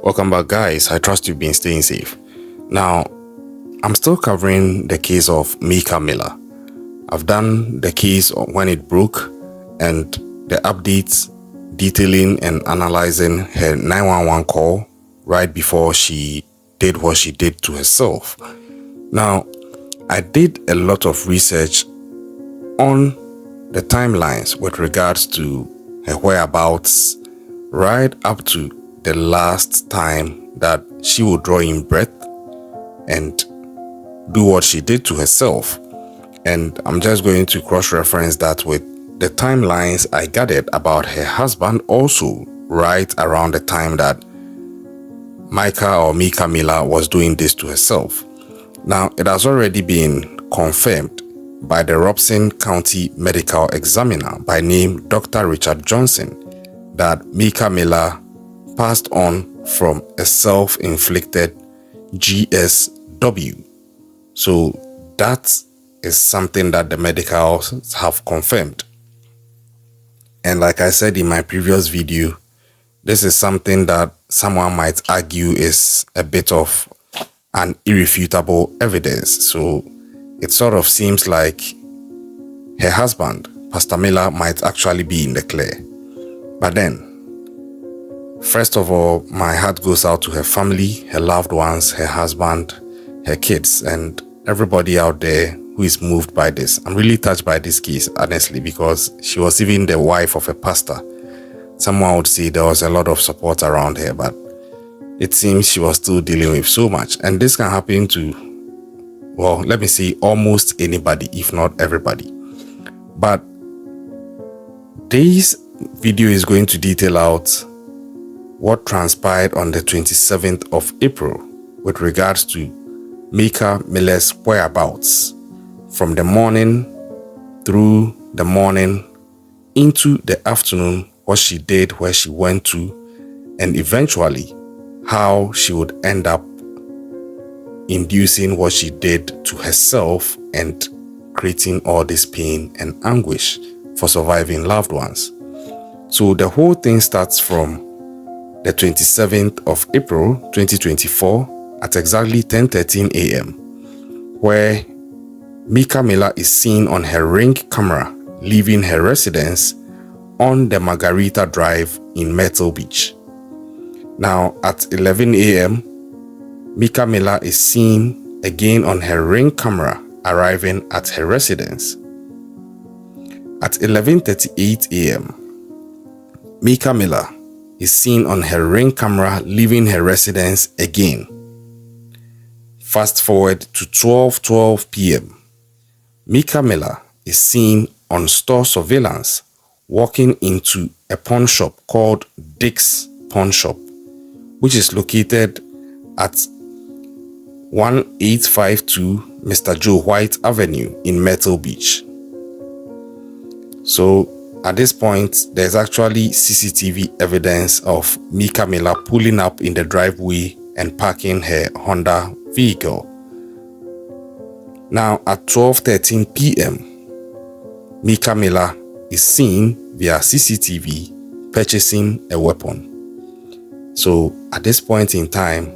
Welcome back, guys. I trust you've been staying safe. Now, I'm still covering the case of Mica Miller. I've done the case when it broke and the updates detailing and analyzing her 911 call right before she did what she did to herself. Now, I did a lot of research on the timelines with regards to her whereabouts right up to the last time that she would draw in breath and do what she did to herself. And I'm just going to cross-reference that with the timelines I gathered about her husband also right around the time that Mica Miller was doing this to herself. Now, it has already been confirmed by the Robson County Medical Examiner by name Dr. Richard Johnson that Mica Miller passed on from a self-inflicted GSW. So that is something that the medicals have confirmed. And like I said in my previous video, this is something that someone might argue is a bit of an irrefutable evidence. So it sort of seems like her husband, Pastor Miller, might actually be in the clear. But then, first of all, my heart goes out to her family, her loved ones, her husband, her kids, and everybody out there who is moved by this. I'm really touched by this case, honestly, because she was even the wife of a pastor. Someone would say there was a lot of support around her, but it seems she was still dealing with so much. And this can happen to, well, let me say almost anybody, if not everybody. But this video is going to detail out what transpired on the 27th of April with regards to Mica Miller's whereabouts from the morning through the morning into the afternoon, what she did, where she went to, and eventually how she would end up inducing what she did to herself and creating all this pain and anguish for surviving loved ones. So the whole thing starts from the 27th of April 2024 at exactly 10:13 a.m. where Mica Miller is seen on her Ring camera leaving her residence on the Margarita Drive in Myrtle Beach. Now at 11 a.m., Mica Miller is seen again on her Ring camera arriving at her residence. At 11:38 a.m., Mica Miller is seen on her Ring camera leaving her residence again. Fast forward to 12:12 p.m. Mica Miller is seen on store surveillance walking into a pawn shop called Dick's Pawn Shop, which is located at 1852 Mr. Joe White Avenue in Myrtle Beach. So at this point, there's actually CCTV evidence of Mica Miller pulling up in the driveway and parking her Honda vehicle. Now at 12:13 p.m., Mica Miller is seen via CCTV purchasing a weapon. So at this point in time,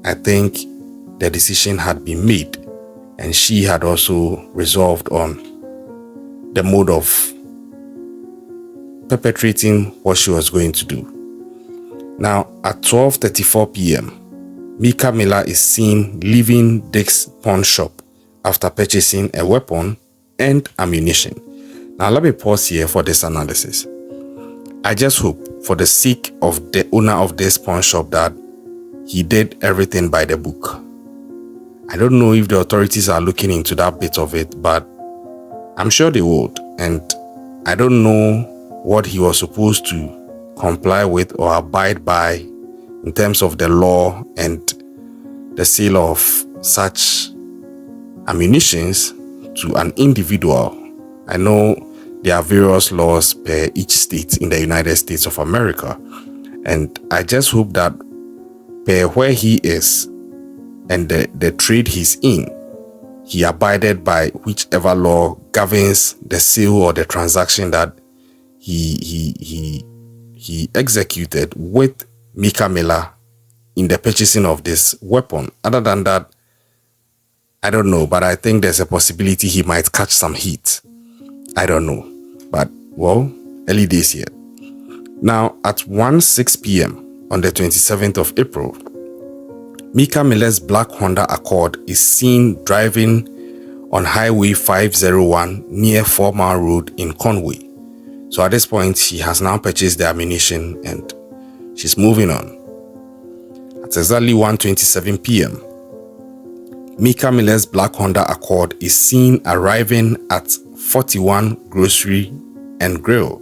I think the decision had been made and she had also resolved on the mode of perpetrating what she was going to do. Now at 12:34 p.m., Mica Miller is seen leaving Dick's Pawn Shop after purchasing a weapon and ammunition. Now let me pause here for this analysis. I just hope, for the sake of the owner of this pawn shop, that he did everything by the book. I don't know if the authorities are looking into that bit of it, but I'm sure they would. And I don't know what he was supposed to comply with or abide by in terms of the law and the sale of such ammunitions to an individual. I know there are various laws per each state in the United States of America, and I just hope that per where he is and the trade he's in, he abided by whichever law governs the sale or the transaction that he executed with Mica Miller in the purchasing of this weapon. Other than that, I don't know, but I think there's a possibility he might catch some heat. I don't know, but well, early days yet. Now, at 1:06 p.m. on the 27th of April, Mica Miller's black Honda Accord is seen driving on Highway 501 near 4 Mile Road in Conway. So at this point, she has now purchased the ammunition and she's moving on. At exactly 1:27 p.m., Mica Miller's black Honda Accord is seen arriving at 41 Grocery and Grill,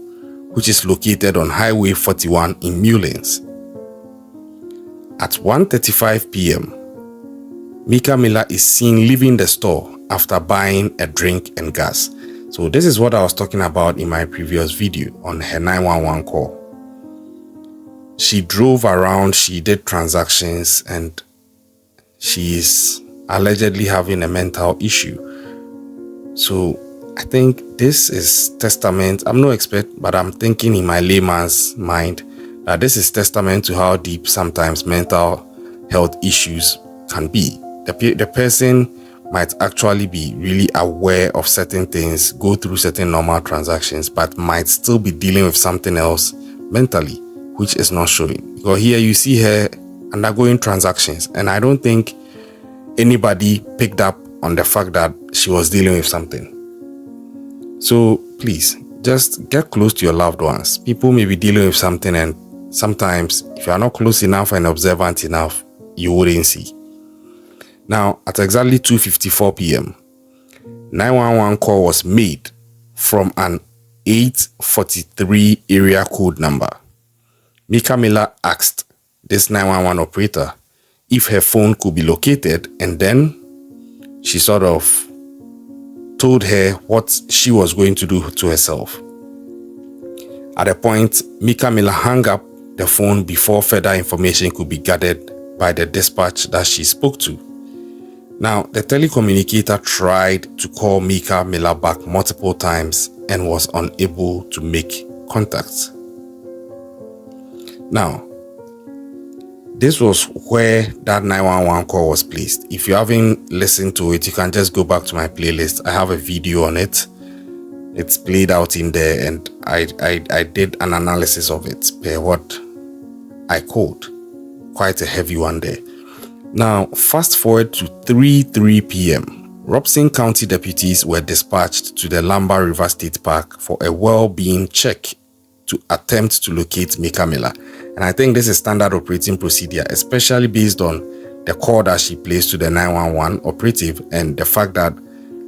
which is located on Highway 41 in Newlands. At 1:35 p.m., Mica Miller is seen leaving the store after buying a drink and gas. So this is what I was talking about in my previous video on her 911 call. She drove around, she did transactions, and she is allegedly having a mental issue. So I think this is testament. I'm no expert, but I'm thinking in my layman's mind that this is testament to how deep sometimes mental health issues can be. The person might actually be really aware of certain things, go through certain normal transactions, but might still be dealing with something else mentally, which is not showing. Because here you see her undergoing transactions, and I don't think anybody picked up on the fact that she was dealing with something. So please, just get close to your loved ones. People may be dealing with something, and sometimes if you are not close enough and observant enough, you wouldn't see. Now, at exactly 2:54 p.m., 911 call was made from an 843 area code number. Mica Miller asked this 911 operator if her phone could be located, and then she sort of told her what she was going to do to herself. At a point, Mica Miller hung up the phone before further information could be gathered by the dispatch that she spoke to. Now, the telecommunicator tried to call Mica Miller back multiple times and was unable to make contact. Now, this was where that 911 call was placed. If you haven't listened to it, you can just go back to my playlist. I have a video on it. It's played out in there, and I did an analysis of it per what I called. Quite a heavy one there. Now, fast forward to 3:03 p.m. Robeson County deputies were dispatched to the Lumber River State Park for a well-being check to attempt to locate Mica Miller. And I think this is standard operating procedure, especially based on the call that she placed to the 911 operative and the fact that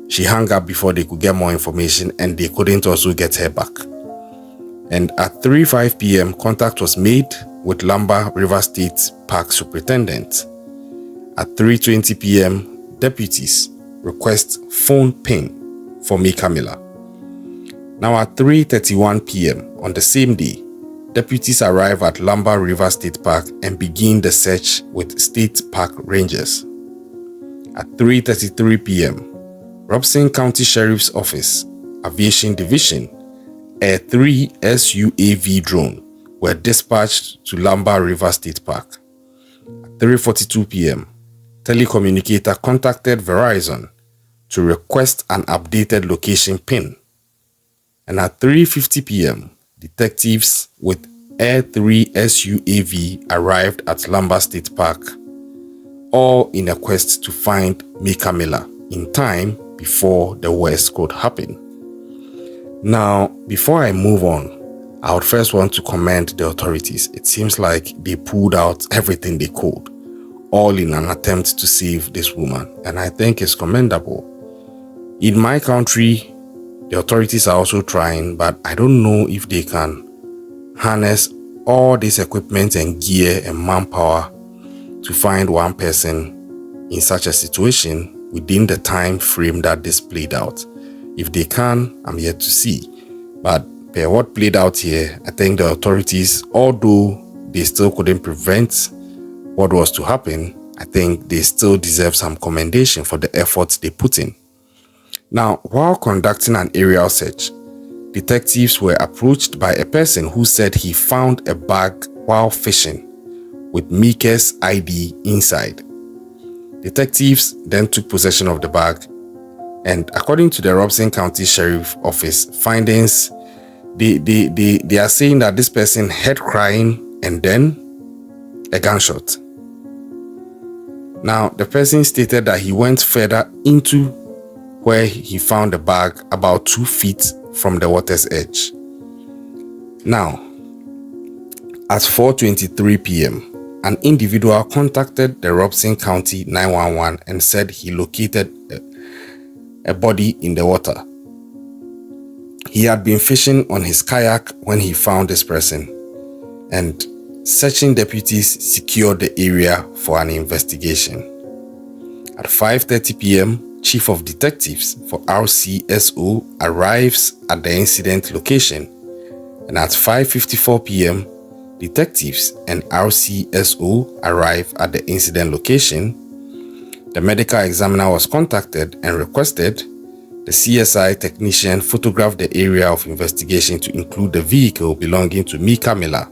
she hung up before they could get more information and they couldn't also get her back. And at 3:05 p.m., contact was made with Lumber River State Park Superintendent. At 3:20 p.m., deputies request phone ping for Mica Miller. Now at 3:31 p.m. on the same day, deputies arrive at Lumber River State Park and begin the search with State Park Rangers. At 3:33 p.m., Robeson County Sheriff's Office, Aviation Division, Air 3 SUAV drone were dispatched to Lumber River State Park. At 3:42 p.m., telecommunicator contacted Verizon to request an updated location pin. And at 3:50 p.m., detectives with Air 3 SUAV arrived at Lumber State Park, all in a quest to find Mica Miller in time before the worst could happen. Now, before I move on, I would first want to commend the authorities. It seems like they pulled out everything they could, all in an attempt to save this woman, and I think it's commendable. In my country, the authorities are also trying, but I don't know if they can harness all this equipment and gear and manpower to find one person in such a situation within the time frame that this played out. If they can, I'm yet to see. But per what played out here, I think the authorities, although they still couldn't prevent what was to happen, I think they still deserve some commendation for the efforts they put in. Now, while conducting an aerial search, detectives were approached by a person who said he found a bag while fishing with Mica's ID inside. Detectives then took possession of the bag, and according to the Robeson County Sheriff Office findings, they are saying that this person heard crying and then a gunshot. Now, the person stated that he went further into where he found the bag about 2 feet from the water's edge. Now, at 4:23 p.m., an individual contacted the Robeson County 911 and said he located a body in the water. He had been fishing on his kayak when he found this person, and searching deputies secured the area for an investigation. At 5:30 p.m., Chief of Detectives for RCSO arrives at the incident location, and at 5:54 p.m., detectives and RCSO arrive at the incident location. The medical examiner was contacted and requested the CSI technician photograph the area of investigation to include the vehicle belonging to Mica Miller.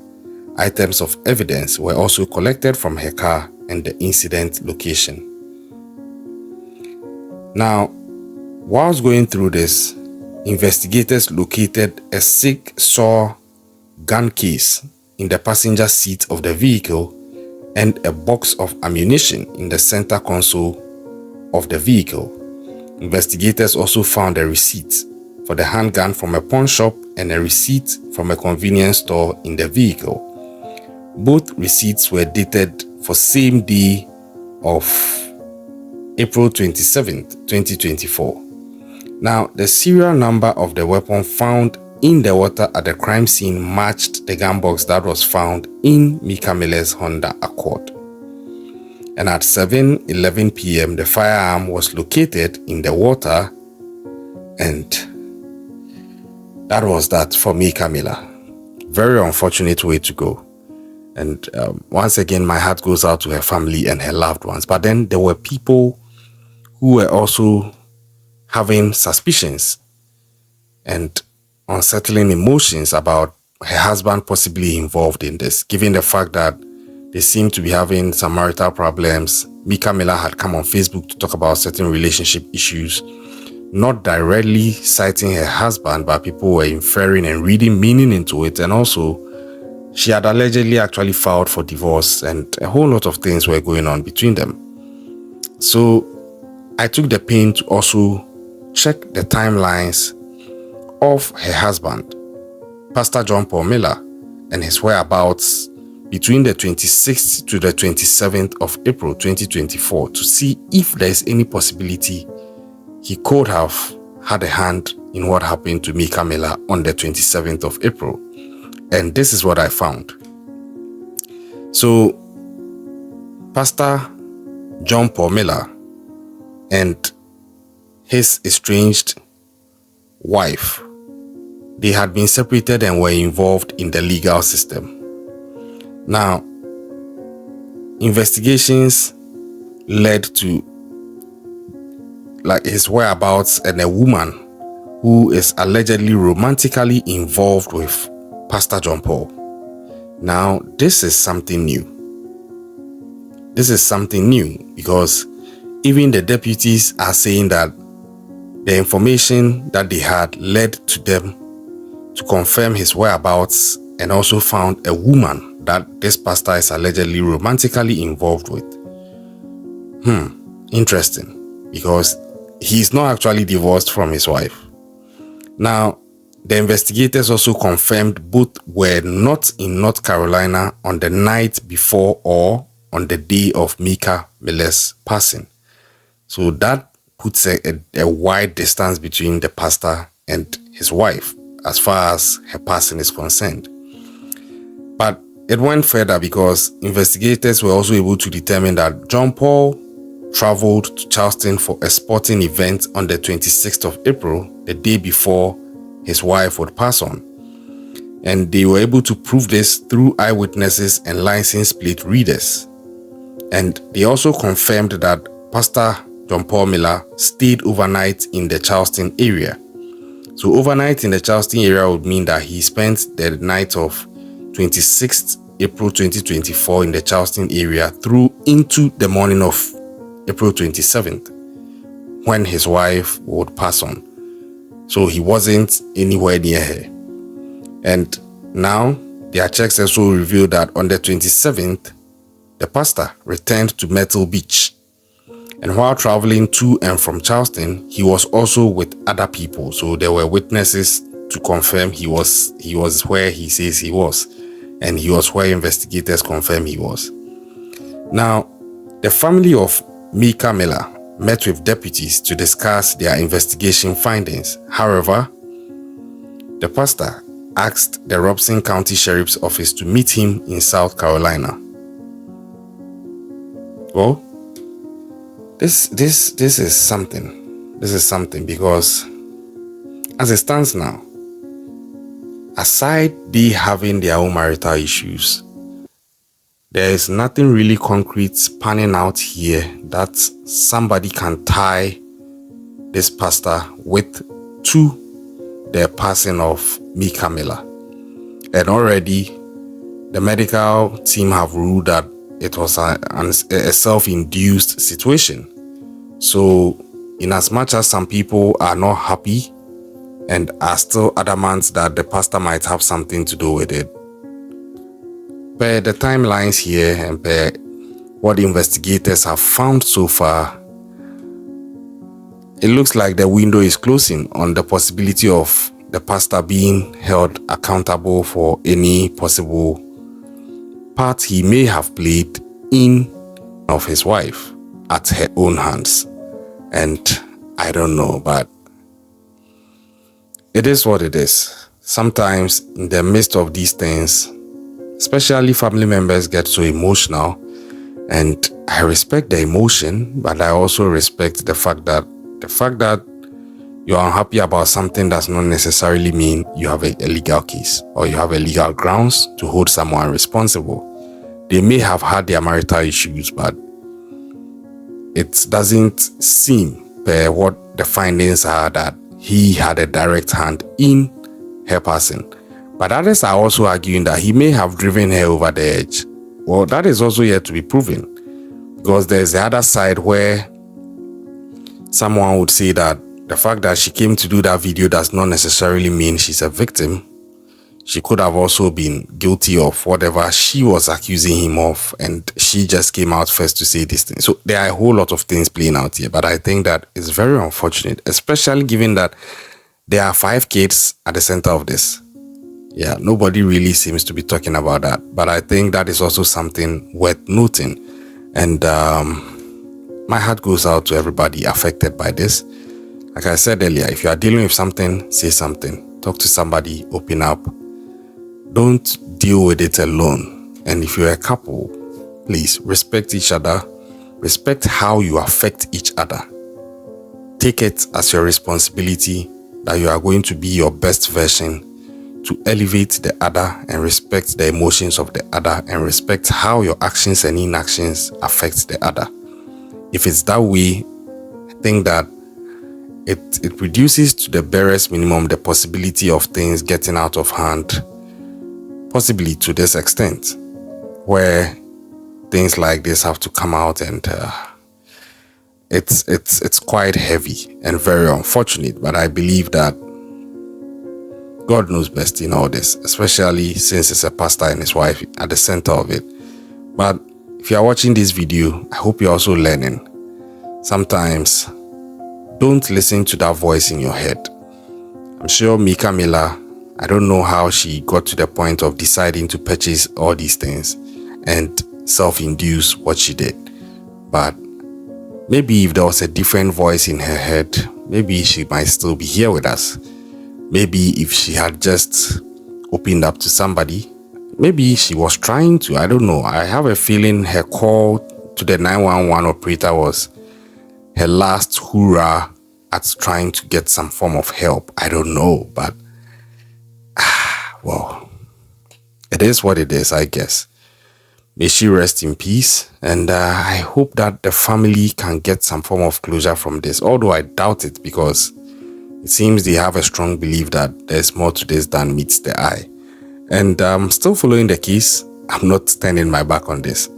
Items of evidence were also collected from her car and the incident location. Now, whilst going through this, investigators located a six-saw gun case in the passenger seat of the vehicle and a box of ammunition in the center console of the vehicle. Investigators also found a receipt for the handgun from a pawn shop and a receipt from a convenience store in the vehicle. Both receipts were dated for same day of April 27th, 2024. Now, the serial number of the weapon found in the water at the crime scene matched the gun box that was found in Mica Miller's Honda Accord. And at 7:11 p.m., the firearm was located in the water, and that was that for Mica Miller. Very unfortunate way to go. And once again, my heart goes out to her family and her loved ones. But then there were people who were also having suspicions and unsettling emotions about her husband possibly involved in this, given the fact that they seem to be having some marital problems. Mica Miller had come on Facebook to talk about certain relationship issues, not directly citing her husband, but people were inferring and reading meaning into it. And also, she had allegedly actually filed for divorce, and a whole lot of things were going on between them. So I took the pain to also check the timelines of her husband, Pastor John Paul Miller, and his whereabouts between the 26th to the 27th of April 2024 to see if there is any possibility he could have had a hand in what happened to Mica Miller on the 27th of April. And this is what I found. So, Pastor John Paul Miller and his estranged wife, they had been separated and were involved in the legal system. Now, investigations led to his whereabouts and a woman who is allegedly romantically involved with Pastor John Paul. Now, this is something new. This is something new because even the deputies are saying that the information that they had led to them to confirm his whereabouts and also found a woman that this pastor is allegedly romantically involved with. Interesting, because he's not actually divorced from his wife. Now, the investigators also confirmed both were not in North Carolina on the night before or on the day of Mica Miller's passing. So that puts a wide distance between the pastor and his wife as far as her passing is concerned. But it went further because investigators were also able to determine that John Paul traveled to Charleston for a sporting event on the 26th of April, the day before his wife would pass on. And they were able to prove this through eyewitnesses and license plate readers. And they also confirmed that Pastor John Paul Miller stayed overnight in the Charleston area. So overnight in the Charleston area would mean that he spent the night of 26th April 2024 in the Charleston area through into the morning of April 27th, when his wife would pass on. So he wasn't anywhere near her. And now their checks also revealed that on the 27th, the pastor returned to Myrtle Beach. And while traveling to and from Charleston, he was also with other people. So there were witnesses to confirm he was where he says he was. And he was where investigators confirm he was. Now, the family of Mica Miller met with deputies to discuss their investigation findings. However, the pastor asked the Robeson County Sheriff's Office to meet him in South Carolina. Well, this is something. This is something because as it stands now, aside they having their own marital issues, there is nothing really concrete panning out here that somebody can tie this pastor with to the passing of Mica Miller. And already the medical team have ruled that it was a self-induced situation. So in as much as some people are not happy and are still adamant that the pastor might have something to do with it, per the timelines here and per what the investigators have found so far, it looks like the window is closing on the possibility of the pastor being held accountable for any possible part he may have played in of his wife at her own hands. And I don't know, but it is what it is. Sometimes in the midst of these things, especially family members get so emotional, and I respect the emotion, but I also respect the fact that you are unhappy about something does not necessarily mean you have a legal case or you have a legal grounds to hold someone responsible. They may have had their marital issues, but it doesn't seem per what the findings are that he had a direct hand in her passing. But others are also arguing that he may have driven her over the edge. Well, that is also yet to be proven, because there's the other side where someone would say that the fact that she came to do that video does not necessarily mean she's a victim. She could have also been guilty of whatever she was accusing him of, and she just came out first to say this thing. So there are a whole lot of things playing out here, but I think that it's very unfortunate, especially given that there are 5 kids at the center of this. Yeah, nobody really seems to be talking about that, but I think that is also something worth noting. And my heart goes out to everybody affected by this. Like I said earlier, if you are dealing with something, say something. Talk to somebody, open up. Don't deal with it alone. And if you're a couple, please respect each other. Respect how you affect each other. Take it as your responsibility that you are going to be your best version, to elevate the other and respect the emotions of the other and respect how your actions and inactions affect the other. If it's that way, I think that it reduces to the barest minimum the possibility of things getting out of hand, possibly to this extent, where things like this have to come out, and it's quite heavy and very unfortunate. But I believe that God knows best in all this, especially since it's a pastor and his wife at the center of it. But if you are watching this video, I hope you're also learning. Sometimes, don't listen to that voice in your head. I'm sure Mica Miller, I don't know how she got to the point of deciding to purchase all these things and self-induce what she did. But maybe if there was a different voice in her head, maybe she might still be here with us. Maybe if she had just opened up to somebody, maybe she was trying to, I don't know. I have a feeling her call to the 911 operator was her last hurrah at trying to get some form of help. I don't know, but well, it is what it is, I guess. May she rest in peace, and I hope that the family can get some form of closure from this, although I doubt it, because it seems they have a strong belief that there's more to this than meets the eye. And I'm still following the case. I'm not turning my back on this.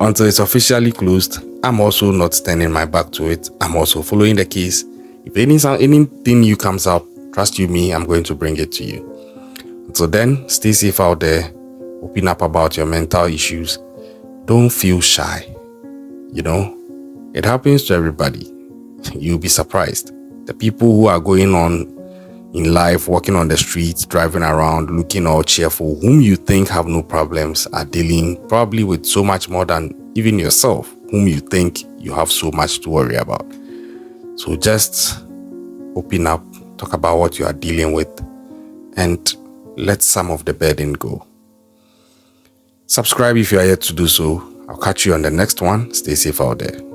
Until it's officially closed, I'm also not turning my back to it. I'm also following the case. If anything new comes up, trust you me, I'm going to bring it to you. Until then, stay safe out there. Open up about your mental issues. Don't feel shy. You know, it happens to everybody. You'll be surprised. The people who are going on in life, walking on the streets, driving around, looking all cheerful, whom you think have no problems, are dealing probably with so much more than even yourself, whom you think you have so much to worry about. So just open up, talk about what you are dealing with, and let some of the burden go. Subscribe if you are yet to do so. I'll catch you on the next one. Stay safe out there.